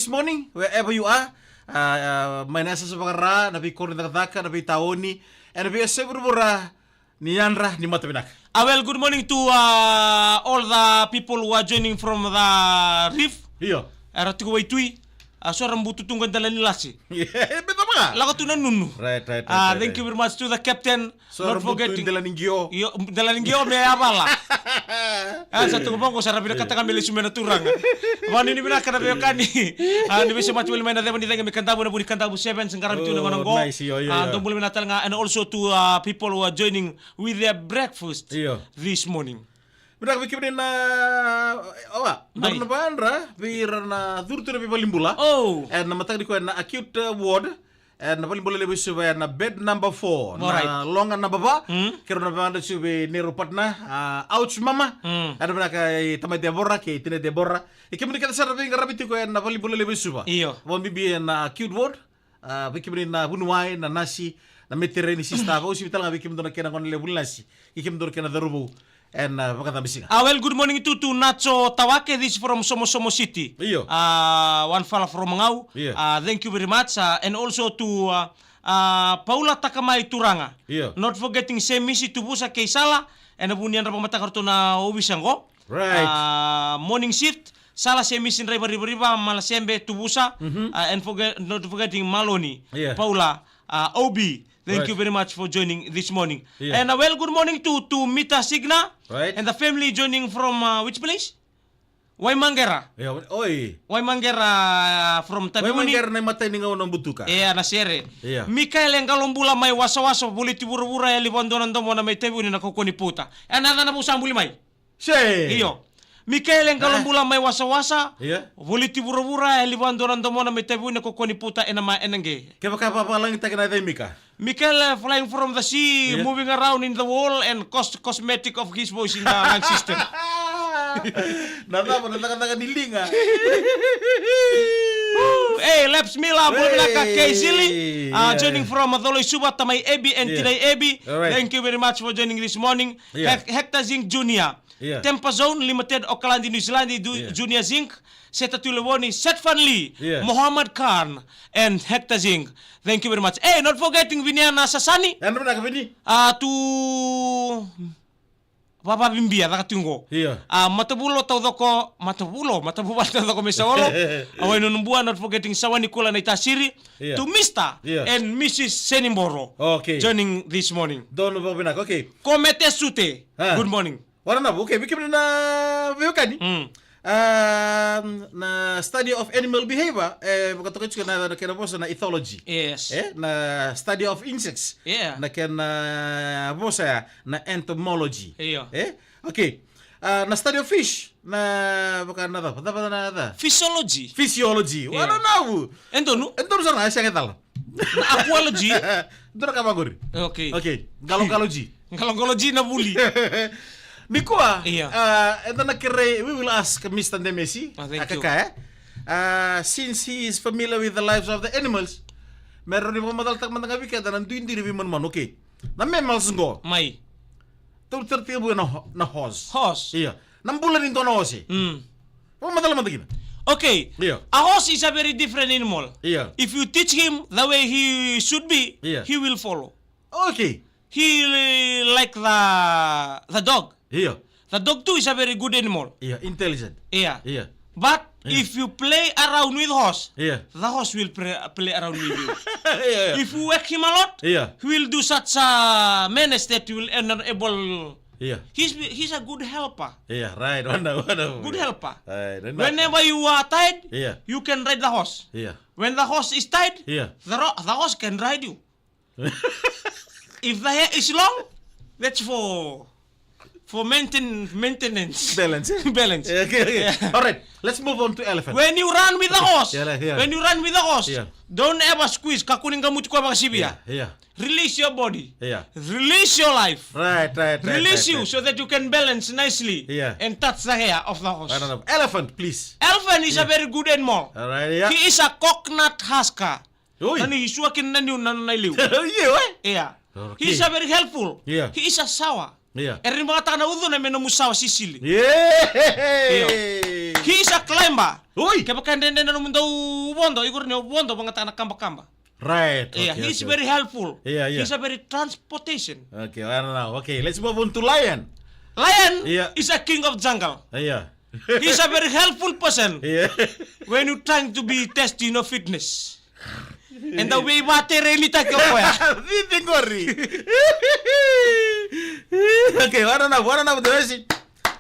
This morning, wherever you are, may nasa sa mga ra, nabi ko rin nakataka, nabi taoni, and nabi asebura ni Yanra ni Matabinak. Well, good morning to all the people who are joining from the reef. Iyo. Aratiku waitui. Suara mbutu tunggan dalan nilasi. Yeah, betul ba? Laga tunan nunu. Right. Thank you very much to the captain. Not forgetting dalan ninggyo. Yo, dalan ninggyo me abala. Satu bangko sarap bila katakan beli sumena turang. Wan ini bila kada kani. Ni bisa macam beli main ada bani tengah kantabu na budi kantabu 7 sengkarang itu na go. Nice, yo. Dong boleh menatal nga, and also to people who are joining with their breakfast this morning. Benar bikin na na bandra bir na turtu na pipalimbula. Oh. And na matag ko na acute ward and na palimbula lebih suwe na bed number 4 na longan na baba kero na banda suwe nirupat na ouch mama ada na kay tamay Deborah kay tine Deborah ikimni kita sa rabing rabiti ko na palimbula lebih suwa won bibi na acute ward bikin na bunway na nasi na metere ni sista ko hospital nga bikin do na kena kon lebul nasi ikim do kena darubu. And well, good morning to Nacho Tawake. This is from Somo City. One fella from Mangau. Thank you very much. And also to Paula Takamai Turanga. Not forgetting Semisi Tubusa Keisala. And Abunian Rapamata Kartuna Obisango. Right. Morning shift. Salah Semisin Riba Malasembe Tubusa. And not forgetting Maloni. Paula Obi. Thank you very much for joining this morning. And well, good morning to Mita Signa and the family joining from which place? Waimangera. Waimangera from Tabiuni. Waimangera na matay ni ngaw ng butuka. Nasere. Mikael yang kalombula may wasa-wasa buli tibura-bura ya libandonan domo na may Tabiuni na kukuni puta. Nada na po sambuli may. Iyo. Mikael yang kalombula may wasa-wasa buli tibura-bura ya libandonan domo na may Tabiuni na kukuni puta enama enenge. Kaya papalang ita ka na Mika? Mikael flying from the sea, moving around in the wall and cosmetic of his voice in the line system. Nada, nagkatakan nilinga. Hey, Leps Mila, Bulaka Kezili, joining from Adoloy Suba, Tamay Ebi, and Tiday Ebi. Thank you very much for joining this morning. Hector Zinc Jr., Tempa Zone Limited, Auckland, New Zealand, Junior Zinc, Seta Tulewoni, Setfan Lee, Muhammad Khan, and Hector Zinc. Thank you very much. Hey, not forgetting Viniana Sasani. Ano na ka Vini? To Papa Bimbia, nakatungo. Matabulo tawdoko, matabulo tawdoko mesawolo. Away nunumbuan, not forgetting Sawani Kula na Itasiri. To Mr. and Mrs. Senimboro. Joining this morning. Dono ba binak? Okay. Komete Sute. Good morning. Wala na, okay. Bikin na Viyokani. Na study of animal behavior makatokit ko na kinabosa na ethology na study of insects na kinabosa na entomology okay na study of fish na baka na physiology wala na endonu sana siya ketal na aquology dora ka magori okay galongology na buli Nikua, ito nakire, we will ask Mr. Nemesi, since he is familiar with the lives of the animals, meron din po madaltak man nga wika, dan hindi rin man okay. Na mammals ngo. May. Tertibo na horse. Horse? Iya. Nambulan din to na horse. Madala man tagina. Okay. A horse is a very different animal. If you teach him the way he should be, he will follow. Okay. He like the dog. The dog too is a very good animal. Intelligent. But if you play around with horse, the horse will play around with you. If you whack him a lot, he will do such a menace that you will not able. He's a good helper. Right. Wonderful. Good helper. Whenever you are tired, you can ride the horse. When the horse is tired, the horse can ride you. If the hair is long, that's for maintenance. Balance. Okay. All right. Let's move on to elephant. When you run with the horse, don't ever squeeze. Kakuning gamut ko makasibia. Release your body. Release your life. Right. Release you so that you can balance nicely and touch the hair of the horse. Elephant, please. Elephant is a very good animal. All right. He is a coconut husker. Nani hisuakin nani nanayliw. He is a very helpful. He is a sour. Erin mga taka na udo na may namusawa sisili. Yay! He is He's a climber. Oi. Kaya baka hindi na naman daw bondo. Igor niyo bondo mga tanak kamba-kamba. Right. Yeah, Okay, he's okay. very helpful. Yeah. He's a very transportation. Okay, I don't know. Okay, let's move on to lion. Lion Yeah. is a king of jungle. Yeah. He's a very helpful person Yeah. when you're trying to be testing your fitness. And the way water really take up. Vipi ngori. Okay, I don't know the message.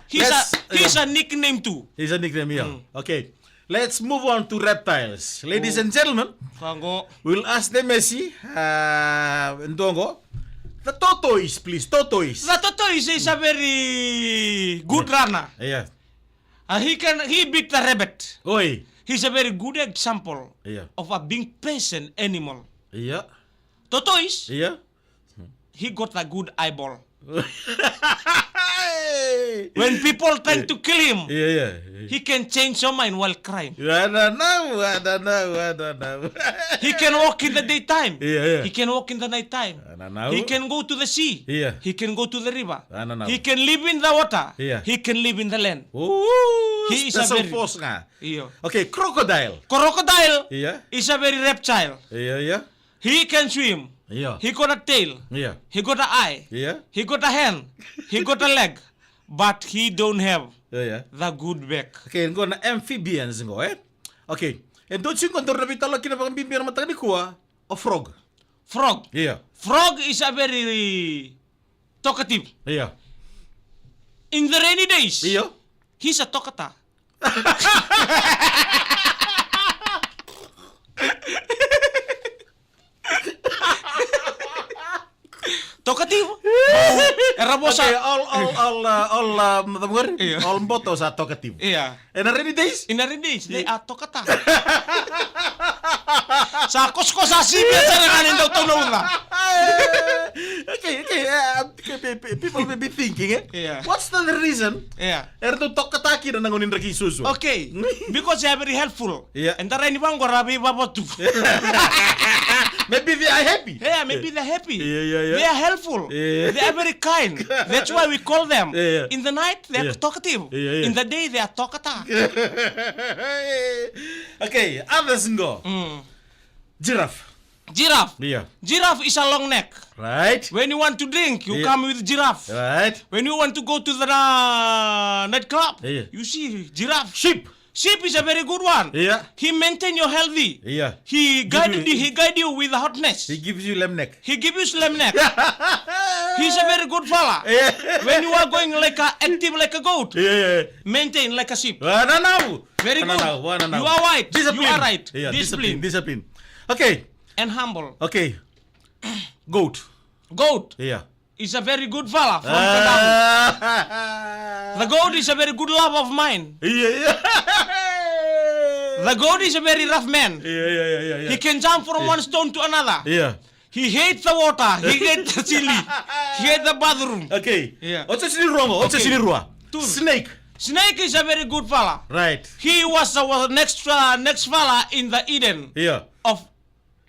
He's a nickname too. He's a nickname here. Okay. Let's move on to reptiles. Ladies and gentlemen, Kango. we'll ask the Messi, Ndongo, the tortoise, please, tortoise. The tortoise is a very good runner. Yeah. He beat the rabbit. Oi. He's a very good example Yeah. of a being patient animal. Yeah. Tortoise, Yeah. he got a good eyeball. When people trying to kill him, Yeah. he can change your mind while crying. I don't know. He can walk in the daytime. Yeah. He can walk in the nighttime. I don't know. He can go to the sea. Yeah. He can go to the river. I don't know. He can live in the water. Yeah. He can live in the land. Ooh, He is a special very- force nga. Iyo. Okay, crocodile. Crocodile Yeah. is a very reptile. Yeah. He can swim. Yeah. He got a tail. Yeah. He got an eye. Yeah. He got a hand. He got a leg. But he don't have Yeah. the good back. Okay, ngo na amphibians ngo, eh? Okay. And don't you contour na bitala kina pang bibir mata ni kuha o frog. Frog. Yeah. Frog is a very talkative. Yeah. In the rainy days, Iyo. he's a talkata. Talkative. Era bosa. Okay, all botos are talkative. Yeah. And the rainy days? In the rainy days, they are talkata. Sa kuskos sa sibya sa nakanin daw tulong na. Okay. People may be thinking, eh? Yeah. What's the reason? Yeah. Erdo tokataki na nangunin raki susu. Okay. Because they are very helpful. Yeah. And the rainy bang gorabi babotu. Maybe they are happy. Yeah, maybe they're happy. Yeah. They are helpful. Yeah. They are very kind. That's why we call them. Yeah. In the night, they are Yeah. talkative. Yeah. In the day, they are talkata. Okay, others go. Giraffe. Giraffe. Yeah. Giraffe is a long neck. Right. When you want to drink, you Yeah. come with giraffe. Right. When you want to go to the nightclub, Yeah. you see giraffe. Sheep. Sheep is a very good one. Yeah. He maintain you healthy. Yeah. He guide you with the hotness. He gives you lamb neck. He give you slim neck. He's a very good fella. Yeah. When you are going like active like a goat, Yeah. maintain like a sheep. Wananaw. Very good. Wananaw. You are right. Discipline. You are right. Yeah, Discipline. discipline. Okay. And humble. Okay. Goat. Goat Yeah. is a very good fella from Padang. The goat is a very good love of mine. Yeah. The goat is a very rough man. Yeah. He can jump from one stone to another. Yeah. He hates the water. He hates the chili. He hates the bathroom. Okay. Yeah. What's the wrong? Okay. Two. Snake. Snake is a very good fella. Right. He was the next fella in the Eden Yeah. of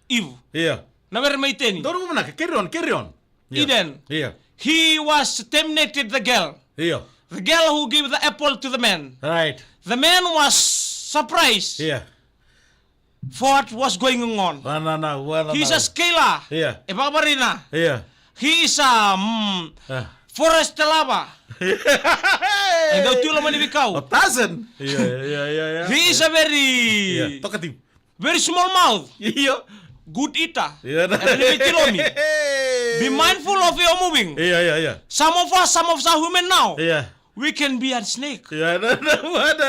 Eve. Yeah. Never maintain. Don't move. Carry on. Yeah. Eden. Yeah. He was terminated the girl. Yeah. The girl who gave the apple to the man. Right. The man was surprised Yeah. for what was going on. Wananaw. He's a scalar. Yeah. Barbarina. Yeah. He is a forest lover. And the tulo man A ibikaw. thousand. Yeah. He is a very Talkative. very small mouth. Yeah. Good eater. Yeah. Be mindful of your moving. Yeah. Some of us women now, Yeah. we can be a snake. Yeah.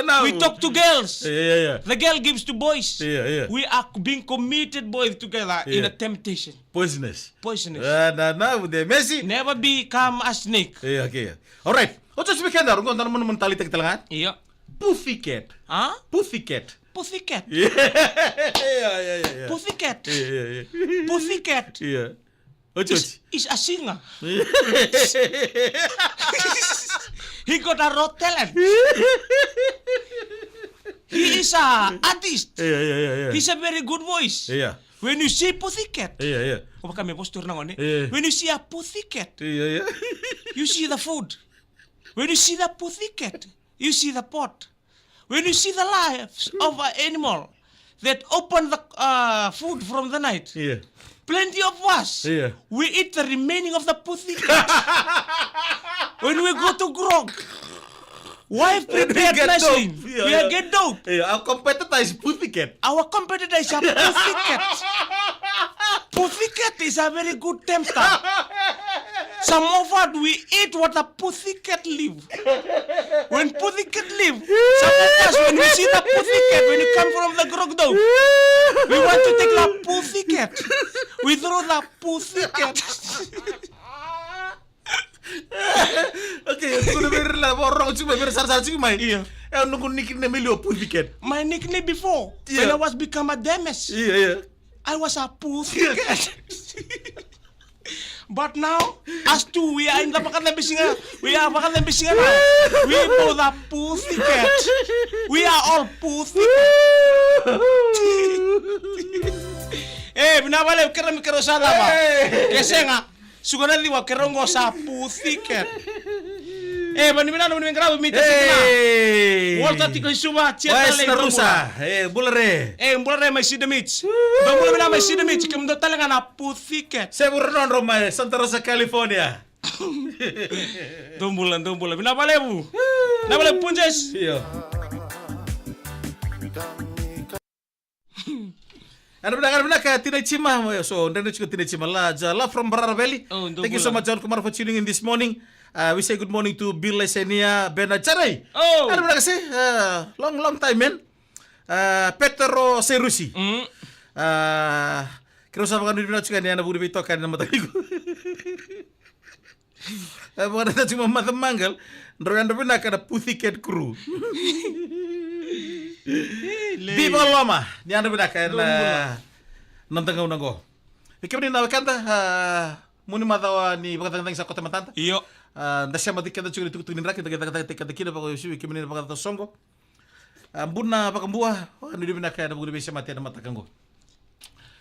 No. We talk to girls. Yeah. The girl gives to boys. Yeah. We are being committed boys together in a temptation. Poisonous. Poisonous. No. The Messi. Never become a snake. Yeah. Okay. All right. Ocho speaking daw kung tanong mo mentality kitalangan. Yeah. Pussycat. Huh? Pussycat. Pussycat. Yeah. Pussycat. Yeah. Pussycat Yeah. Ocho. is a singer. He got a raw talent. He is a artist. Yeah. He's a very good voice. Yeah. When you see pussycat, Yeah. o baka may posture na ngoni. Yeah. When you see a pussycat, Yeah. you see the food. When you see the pussycat, you see the pot. When you see the lives of an animal that open the food from the night, Yeah. plenty of us, Yeah. we eat the remaining of the pussycat. When we go to grog, wife prepared get nicely. dope. Yeah, We yeah. get dope. Yeah, our competitor is Pussycat. Our competitor is a pussycat. Pussycat is a very good tempter. Some of us, we eat what a pussycat live. When pussycat live, some of us, when we see the pussycat, when you come from the grog dope, we want to take the pussycat. We throw the pussycat. Oke, kudu bener lah orang cuma bener sar-sar cuma. Iya. Nunggu nickname Emilio Pussycat. My nickname before, Yeah. when I was become a demes, Iya, iya. I was a pussycat. But now, us two, we are in the bakat lebih singa. We are bakat lebih singa now. We both are pussycat. We are all pussycat. Binabale kira mikro sada ba? Kesenga. Sugana liwa kerongo sa pussycat. Banimina no mingrabe mita signa. Walter tikli suba Wes chiata le terusa. Bulare. Bulare may sidemits. Bamula mina may sidemits kim do talaga na pussycat. Saya Burnon Roma, Santa Rosa, California. Dombulan. Binabale bu. Nabale punjes. Iya. Ano benar ka Tina Chima, so then it's Tina Chima la from Bararabelli. Oh, Thank you so much John Kumar for tuning in this morning. We say good morning to Bill Lesenia Benacharay. Oh. Ano benar kasi long time man. Petro Serusi. Kira sa mga nilibina juga niya na budi bito kan nama tadi ko. Mga na cuma mata manggal, ndoyan do benar kana Pussycat Crew. Viva Loma, ni anda benar kan nantang nanggo. Ikam ni nawakanta muni matawa ni bakatang sa kota matanta. Iyo. Dasya mati kada juga dituk tunin rakyat kita kira pak yusu ikam ni bakata songo. Buna pakambuah, ni di benar kan budi bisa mati ada mata kanggo.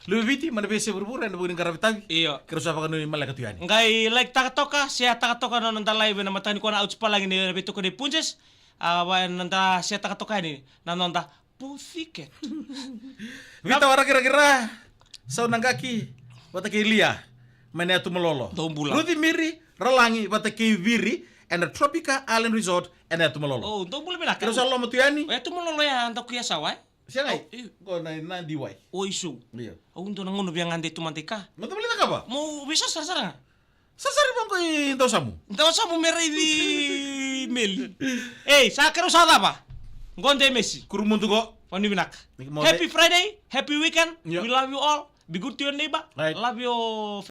Lebih viti mana bisa berburu dan bukan karabitawi. Iyo. Kira sa pakanu ni malaka tuyani. Ngai like takatoka, siya takatoka no nanta live na matani ko na outs pa lang ni bito ko ni punjes. Nanta siya takatoka ni na nanta pussycat. Vita wara kira-kira sau nangaki wataki lia mana tu melolo. Dombulan. Ruti miri ralangi wataki viri and the Tropica Island Resort and tu melolo. Oh, dombulan bila Kira sa lo matuyani. tu mo lolo ya anta kuya sawai. Siya ngai. Ko na diwai. O isu. Iya. Unto nang uno biang ande tu mantika. Mata beli ka ba? Mo bisa sasara. Sasari bang ko into samu. Então sa mo meray di mel. Sa kero sa ba? Gonde Messi. Kurumuntu ko. Panibinak. Mo- Happy Friday, happy weekend. Yeah. We love you all. Be good to your neighbor. Right. Love your